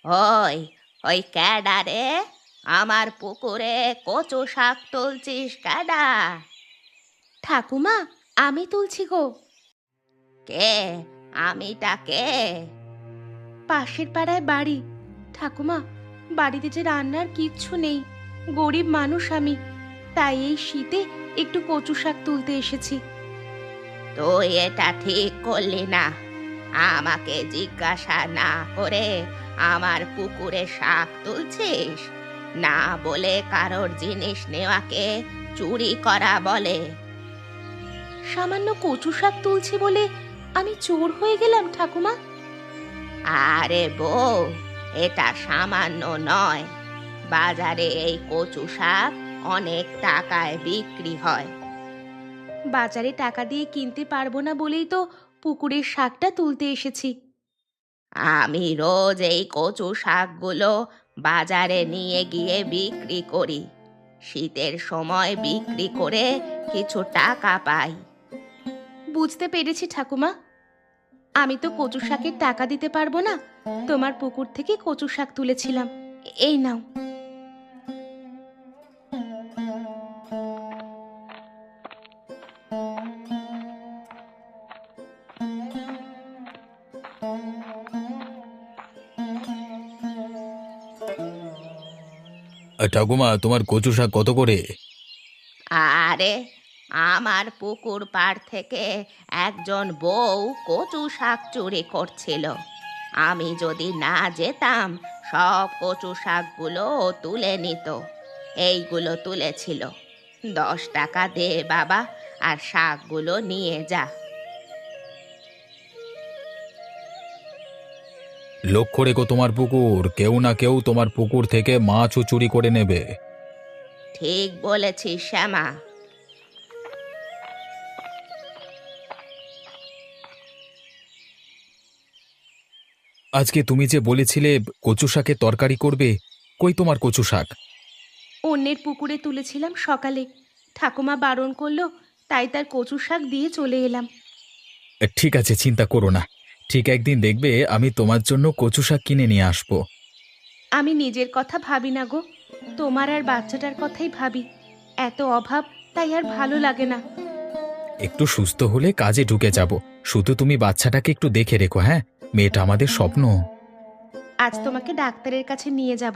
ওই ওই ক্যাডা রে, আমার পুকুরে কচু শাক তুলছিস ক্যাডা? ঠাকুমা, আমি তুলছি গো। কে? আমিটা কে? পাশের পাড়ায় বাড়ি। ঠাকুমা, বাড়িতে যে রান্নার কিচ্ছু নেই, গরিব মানুষ আমি, তাই এই শীতে একটু কচু শাক তুলতে এসেছি। তুই এটা ঠিক করলি না। আমাকে জিজ্ঞাসা না করে আমার পুকুরে শাক তুলছিস? না বলে কারোর জিনিস নেওয়াকে চুরি করা বলে। সামান্য কচু শাক তুলছি বলে আমি চোর হয়ে গেলাম ঠাকুমা? আরে বউ, এটা সামান্য নয়। বাজারে এই কচু শাক অনেক টাকায় বিক্রি হয়। বাজারে টাকা দিয়ে কিনতে পারবো না বলেই তো পুকুরের শাকটা তুলতে এসেছি। আমি রোজ এই কচু শাকগুলো বাজারে নিয়ে গিয়ে বিক্রি করি। শীতের সময় বিক্রি করে কিছু টাকা পাই। বুঝতে পেরেছি ঠাকুমা, আমি তো কচু শাকের টাকা দিতে পারবো না, তোমার পুকুর থেকে কচু শাক তুলেছিলাম, এই নাও। ঠাকুমা, তোমার কচু শাক কত করে? আরে, আমার পুকুর পাড় থেকে একজন বউ কচু শাক চুরি করছিল। আমি যদি না যেতাম, সব কচু শাকগুলো ও তুলে নিত। এইগুলো তুলেছিল। 10 টাকা দে বাবা, আর শাকগুলো নিয়ে যা। লক্ষ্য রেখো তোমার পুকুর, কেউ না কেউ তোমার পুকুর থেকে মাছও চুরি করে নেবে। ঠিক বলেছিস শ্যামা। আজকে তুমি যে বলেছিলে কচু শাকের তরকারি করবে, কই তোমার কচু শাক? অন্যের পুকুরে তুলেছিলাম সকালে, ঠাকুমা বারণ করলো, তাই তার কচু শাক দিয়ে চলে এলাম। ঠিক আছে, চিন্তা করো না। ঠিক একদিন দেখবে আমি তোমার জন্য কচু শাক কিনে নিয়ে আসবো। আমি নিজের কথা ভাবি না গো, তোমার আর বাচ্চাটার কথাই ভাবি। এত অভাব, তাই আর ভালো লাগে না। একটু সুস্থ হলে কাজে ঢুকে যাব। শুধু তুমি বাচ্চাটাকে একটু দেখে রেখো, হ্যাঁ? মেয়েটা আমাদের স্বপ্ন। আজ তোমাকে ডাক্তারের কাছে নিয়ে যাব,